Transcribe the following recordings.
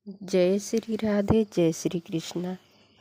जय श्री राधे, जय श्री कृष्णा।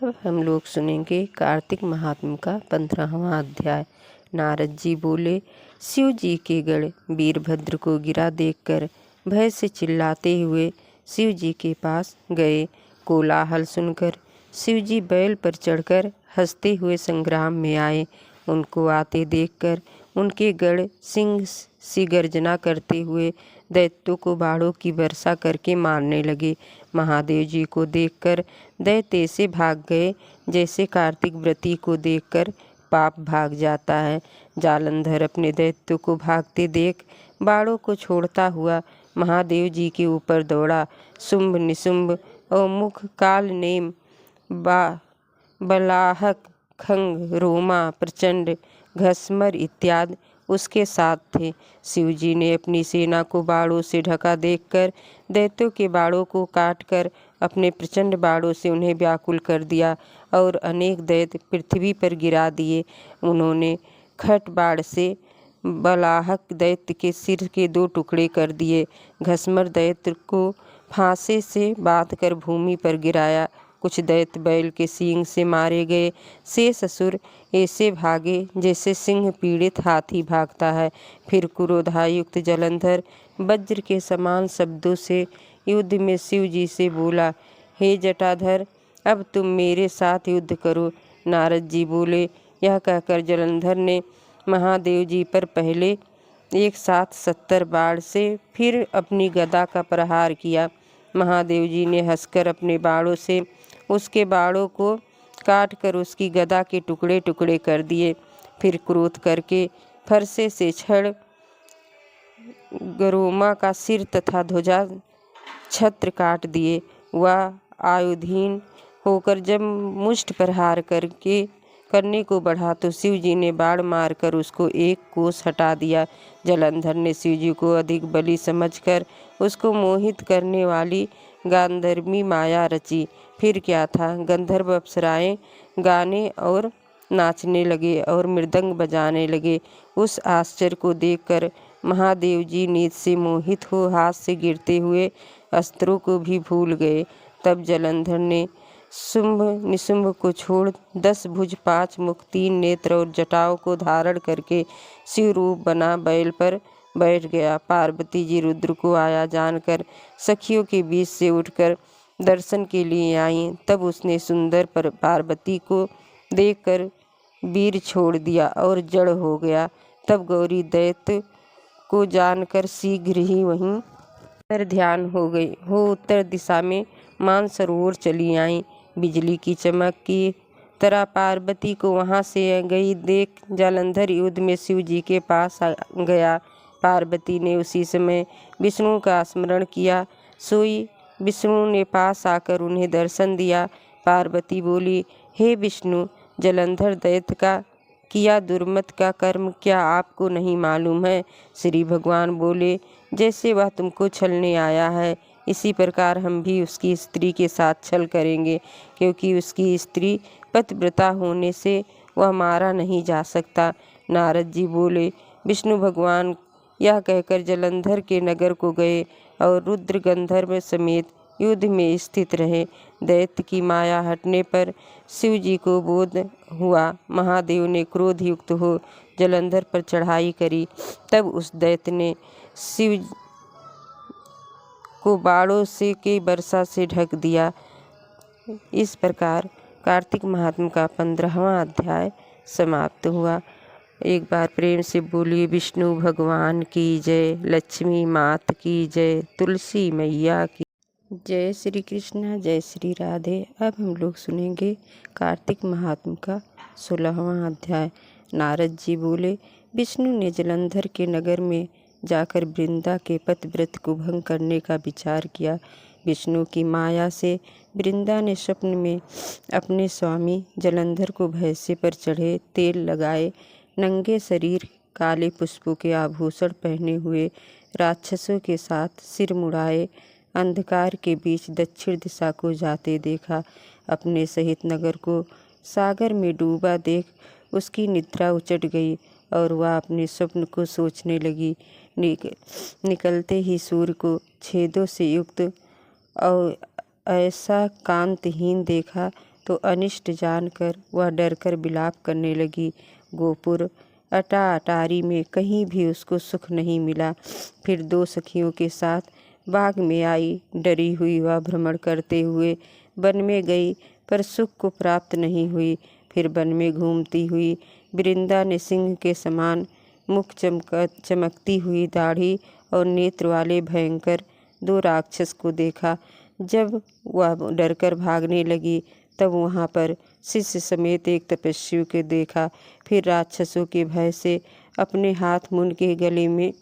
अब हम लोग सुनेंगे कार्तिक महात्म्य का 15वां अध्याय। नारद जी बोले, शिव जी के गढ़ वीरभद्र को गिरा देखकर भय से चिल्लाते हुए शिव जी के पास गए। कोलाहल सुनकर शिव जी बैल पर चढ़कर हंसते हुए संग्राम में आए। उनको आते देखकर उनके गढ़ सिंह सी गर्जना करते हुए दैत्यों को बाणों की वर्षा करके मारने लगे। महादेव जी को देखकर दैत्य ऐसे भाग गए जैसे कार्तिक व्रती को देखकर पाप भाग जाता है। जालंधर अपने दैत्यों को भागते देख बाणों को छोड़ता हुआ महादेव जी के ऊपर दौड़ा। शुंभ निशुंभ और मुख काल नेम बलाहक खंग रोमा प्रचंड घसमर इत्यादि उसके साथ थे। शिव जी ने अपनी सेना को बाणों से ढका देखकर दैत्यों के बाणों को काटकर अपने प्रचंड बाणों से उन्हें व्याकुल कर दिया और अनेक दैत्य पृथ्वी पर गिरा दिए। उन्होंने खट बाण से बलाहक दैत्य के सिर के 2 टुकड़े कर दिए। घसमर दैत्य को फांसे से बांधकर भूमि पर गिराया। कुछ दैत्य बैल के सींग से मारे गए। शेष असुर ऐसे भागे जैसे सिंह पीड़ित हाथी भागता है। फिर क्रोधायुक्त जलंधर वज्र के समान शब्दों से युद्ध में शिव जी से बोला, हे जटाधर, अब तुम मेरे साथ युद्ध करो। नारद जी बोले। यह कहकर जलंधर ने महादेव जी पर पहले एक साथ 70 बाण से फिर अपनी गदा का प्रहार किया। महादेव जी ने हंसकर अपने बाणों से उसके बाणों को काटकर उसकी गदा के टुकड़े टुकड़े कर दिए। फिर क्रोध करके फरसे से छड़ गरोमा का सिर तथा ध्वजा छत्र काट दिए। वह आयुधीन होकर जब मुष्ट प्रहार करने को बढ़ा तो शिव जी ने बाण मारकर उसको 1 कोस हटा दिया। जलंधर ने शिव जी को अधिक बली समझकर उसको मोहित करने वाली गांधर्वी माया रची। फिर क्या था, गंधर्व अप्सराएं गाने और नाचने लगे और मृदंग बजाने लगे। उस आश्चर्य को देखकर महादेव जी नींद से मोहित हो हाथ से गिरते हुए अस्त्रों को भी भूल गए। तब जलंधर ने शुंभ निशुंभ को छोड़ 10 भुज 5 मुख 3 नेत्र और जटाओं को धारण करके शिव रूप बना बैल पर बैठ गया। पार्वती जी रुद्र को आया जानकर सखियों के बीच से उठकर दर्शन के लिए आई। तब उसने सुंदर पार्वती को देखकर वीर छोड़ दिया और जड़ हो गया। तब गौरी दैत्य को जानकर शीघ्र ही वहीं पर ध्यान हो गई हो उत्तर दिशा में मानसरोवर चली आई। बिजली की चमक की तरह पार्वती को वहां से गई देख जालंधर युद्ध में शिव जी के पास गया। पार्वती ने उसी समय विष्णु का स्मरण किया। सोई विष्णु ने पास आकर उन्हें दर्शन दिया। पार्वती बोली, हे विष्णु, जलंधर दैत्य का किया दुर्मत का कर्म क्या आपको नहीं मालूम है? श्री भगवान बोले, जैसे वह तुमको छलने आया है इसी प्रकार हम भी उसकी स्त्री के साथ छल करेंगे, क्योंकि उसकी स्त्री पतिव्रता होने से वह मारा नहीं जा सकता। नारद जी बोले, विष्णु भगवान यह कहकर जलंधर के नगर को गए और रुद्र गंधर्व समेत युद्ध में स्थित रहे। दैत्य की माया हटने पर शिव जी को बोध हुआ। महादेव ने क्रोध युक्त हो जलंधर पर चढ़ाई करी। तब उस दैत्य ने शिव को बाणों से की वर्षा से ढक दिया। इस प्रकार कार्तिक महात्म्य का 15वां अध्याय समाप्त हुआ। एक बार प्रेम से बोलिए विष्णु भगवान की जय, लक्ष्मी मात की जय, तुलसी मैया की जय। श्री कृष्णा, जय श्री राधे। अब हम लोग सुनेंगे कार्तिक महात्म्य का 16वां अध्याय। नारद जी बोले, विष्णु ने जलंधर के नगर में जाकर वृंदा के पतिव्रत को भंग करने का विचार किया। विष्णु की माया से वृंदा ने स्वप्न में अपने स्वामी जलंधर को भैंसे पर चढ़े तेल लगाए नंगे शरीर काले पुष्पों के आभूषण पहने हुए राक्षसों के साथ सिर मुड़ाए अंधकार के बीच दक्षिण दिशा को जाते देखा। अपने सहित नगर को सागर में डूबा देख उसकी निद्रा उचट गई और वह अपने स्वप्न को सोचने लगी। निकलते ही सूर्य को छेदों से युक्त और ऐसा कांतहीन देखा तो अनिष्ट जानकर वह डरकर विलाप करने लगी। गोपुर अटारी में कहीं भी उसको सुख नहीं मिला। फिर 2 सखियों के साथ बाग में आई। डरी हुई वह भ्रमण करते हुए वन में गई, पर सुख को प्राप्त नहीं हुई। फिर वन में घूमती हुई वृंदा ने सिंह के समान मुख चमकती हुई दाढ़ी और नेत्र वाले भयंकर 2 राक्षस को देखा। जब वह डरकर भागने लगी तब वहाँ पर शिष्य समेत एक तपस्वी को देखा। फिर राक्षसों के भय से अपने हाथ मुन के गले में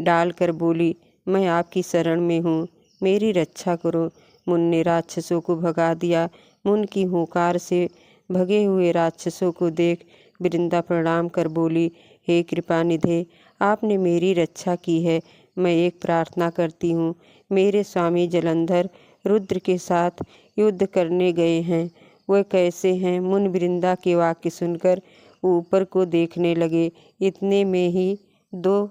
डालकर बोली, मैं आपकी शरण में हूँ, मेरी रक्षा करो। मुन ने राक्षसों को भगा दिया। मुन की हुंकार से भगे हुए राक्षसों को देख वृंदा प्रणाम कर बोली, हे कृपानिधे, आपने मेरी रक्षा की है। मैं एक प्रार्थना करती हूँ। मेरे स्वामी जलंधर रुद्र के साथ युद्ध करने गए हैं। वह कैसे हैं? मुन वृंदा के वाक्य सुनकर ऊपर को देखने लगे। इतने में ही 2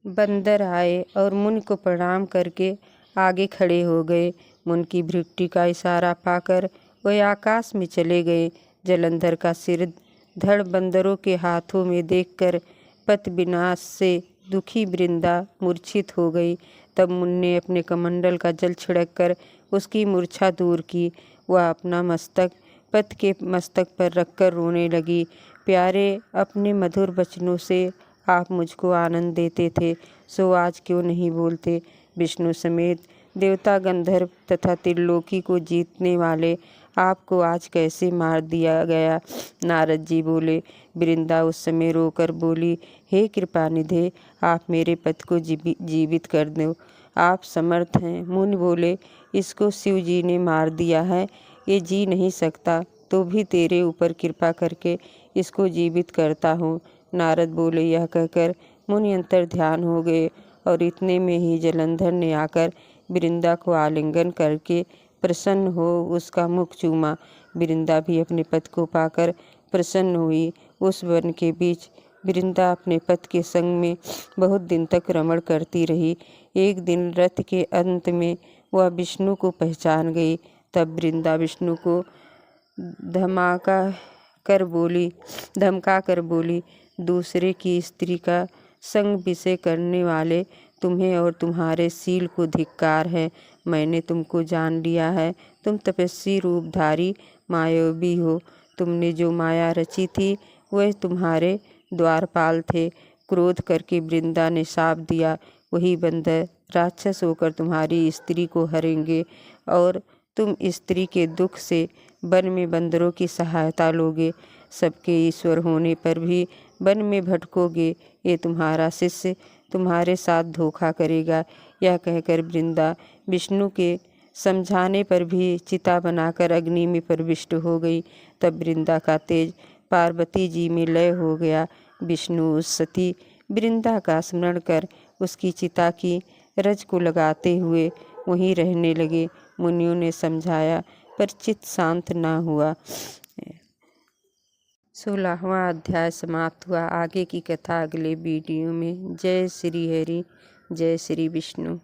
बंदर आए और मुन को प्रणाम करके आगे खड़े हो गए। मुन की भृकुटी का इशारा पाकर वह आकाश में चले गए। जलंधर का सिर धड़ बंदरों के हाथों में देखकर पत विनाश से दुखी वृंदा मूर्छित हो गई। तब मुन ने अपने कमंडल का जल छिड़ककर उसकी मूर्छा दूर की। वह अपना मस्तक पत के मस्तक पर रखकर रोने लगी। प्यारे, अपने मधुर वचनों से आप मुझको आनंद देते थे, सो आज क्यों नहीं बोलते? विष्णु समेत देवता, गंधर्व तथा त्रिलोकी को जीतने वाले आपको आज कैसे मार दिया गया? नारद जी बोले। वृंदा उस समय रोकर बोली, हे कृपानिधे, आप मेरे पति को जीवित कर दो, आप समर्थ हैं। मुनि बोले, इसको शिव जी ने मार दिया है, ये जी नहीं सकता, तो भी तेरे ऊपर कृपा करके इसको जीवित करता हूँ। नारद बोले। यह कहकर मुनि अंतर ध्यान हो गए और इतने में ही जलंधर ने आकर वृंदा को आलिंगन करके प्रसन्न हो उसका मुख चूमा। वृंदा भी अपने पति को पाकर प्रसन्न हुई। उस वन के बीच वृंदा अपने पति के संग में बहुत दिन तक रमण करती रही। एक दिन रथ के अंत में वह विष्णु को पहचान गई। तब वृंदा विष्णु को धमका कर बोली, दूसरे की स्त्री का संग विषय करने वाले तुम्हें और तुम्हारे शील को धिक्कार है। मैंने तुमको जान लिया है। तुम तपस्वी रूपधारी मायावी हो। तुमने जो माया रची थी वह तुम्हारे द्वारपाल थे। क्रोध करके वृंदा ने शाप दिया, वही बंदर राक्षस होकर तुम्हारी स्त्री को हरेंगे और तुम स्त्री के दुख से वन में बंदरों की सहायता लोगे। सबके ईश्वर होने पर भी वन में भटकोगे। ये तुम्हारा शिष्य तुम्हारे साथ धोखा करेगा। यह कहकर वृंदा विष्णु के समझाने पर भी चिता बनाकर अग्नि में प्रविष्ट हो गई। तब वृंदा का तेज पार्वती जी में लय हो गया। विष्णु उस सती वृंदा का स्मरण कर उसकी चिता की रज को लगाते हुए वहीं रहने लगे। मुनियों ने समझाया पर चित्त शांत न हुआ। 16वां अध्याय समाप्त हुआ। आगे की कथा अगले वीडियो में। जय श्री हरि, जय श्री विष्णु।